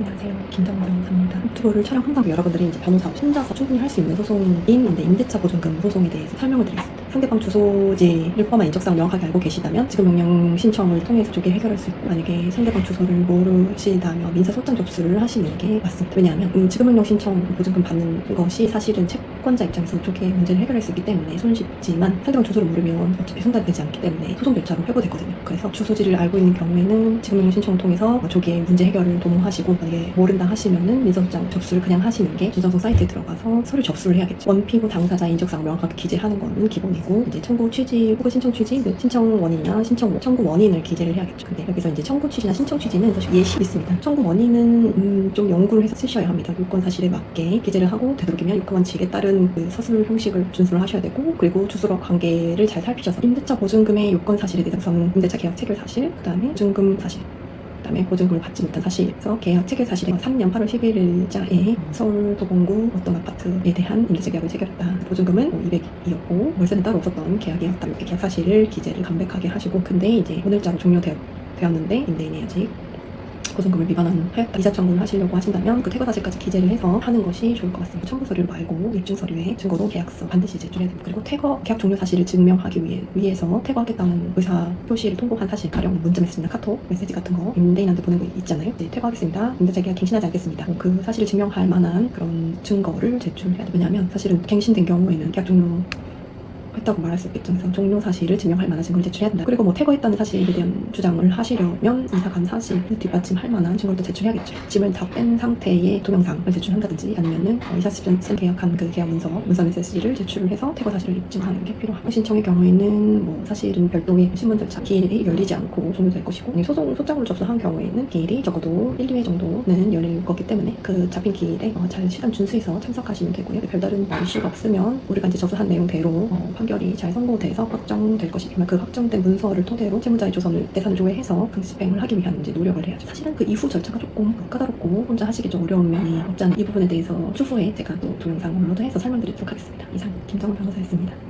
안녕하세요. 김정은 변호사입니다. 유튜브를 촬영한다고 여러분들이 이제 변호사 혼자서 충분히 할 수 있는 소송인 임대차 보증금 소송에 대해서 설명을 드리겠습니다. 상대방 주소지를 포함한 인적사항 명확하게 알고 계시다면 지급 명령 신청을 통해서 조기 해결할 수 있고, 만약에 상대방 주소를 모르시다면 민사소장 접수를 하시는 게 맞습니다. 왜냐하면 지급 명령 신청 보증금 받는 것이 사실은 채권자 입장에서 조기에 문제를 해결할 수 있기 때문에 손쉽지만, 상대방 주소를 모르면 어차피 송달되지 않기 때문에 소송 절차로 회부되거든요. 그래서 주소지를 알고 있는 경우에는 지급 명령 신청을 통해서 조기에 문제 해결을 도모하시고, 만약에 모른다 하시면은 민사소장 접수를 그냥 하시는 게, 진정성 사이트에 들어가서 서류 접수를 해야겠죠. 원피고 당사자 인적사항 명확하게 기재하는 거는 기본이고, 이제 청구 취지 혹은 신청 취지, 신청 원인이나 청구 원인을 기재를 해야겠죠. 근데 여기서 이제 청구 취지나 신청 취지는 사실 예시 있습니다. 청구 원인은 좀 연구를 해서 쓰셔야 합니다. 요건 사실에 맞게 기재를 하고, 되도록이면 요건 원칙에 따른 그 서술 형식을 준수를 하셔야 되고, 그리고 주소로 관계를 잘 살피셔서 임대차 보증금의 요건 사실에 대해서 임대차 계약 체결 사실, 그 다음에 보증금 사실, 그다음에 보증금을 받지 못한 사실에서 계약 체결 사실이 3년 8월 11일자에 서울 도봉구 어떤 아파트에 대한 임대차 계약을 체결했다. 보증금은 200이었고 월세는 따로 없었던 계약이었다. 이렇게 계약 사실을 기재를 담백하게 하시고, 근데 이제 오늘자로 종료되었는데 임대인이 아직 보증금을 위반하였다. 이자 청구를 하시려고 하신다면 그 퇴거 사실까지 기재를 해서 하는 것이 좋을 것 같습니다. 청구 서류 말고 입증 서류에 증거로 계약서 반드시 제출해야 됩니다. 그리고 계약 종료 사실을 증명하기 위해서 퇴거하겠다는 의사 표시를 통보한 사실, 가령 문자 메시지나 카톡 메시지 같은 거 임대인한테 보낸 거 있잖아요. 이제 퇴거하겠습니다. 임대차 계약 갱신하지 않겠습니다. 그 사실을 증명할 만한 그런 증거를 제출해야 돼요. 왜냐하면 사실은 갱신된 경우에는 계약 종료 했다고 말할 수 있겠죠. 그래서 종료 사실을 증명할 만한 증거를 제출해야 된다. 그리고 뭐 퇴거했다는 사실에 대한 주장을 하시려면 이사간 사실을 뒷받침할 만한 증거를 또 제출해야겠죠. 짐을 다 뺀 상태의 동영상을 제출한다든지, 아니면은 이사시즌 계약한 그 계약 문서 메시지를 제출을 해서 퇴거 사실을 입증하는 게 필요하고, 신청의 경우에는 뭐 사실은 별도의 신문 절차 기일이 열리지 않고 종료될 것이고, 소장으로 접수한 경우에는 기일이 적어도 1, 2회 정도는 열릴 거기 때문에 그 잡힌 기일에 잘 시간 준수해서 참석하시면 되고요. 별다른 이슈가 없으면 우리가 이제 접수한 내용대로 판결이 잘 선고돼서 확정될 것이지만, 그 확정된 문서를 토대로 채무자의 조선을 대산을 조회해서 강제집행을 하기 위한 이제 노력을 해야죠. 사실은 그 이후 절차가 조금 까다롭고 혼자 하시기 좀 어려운 면이 없지 않아 이 부분에 대해서 추후에 제가 또 동영상 업로드해서 설명드리도록 하겠습니다. 이상 김정은 변호사였습니다.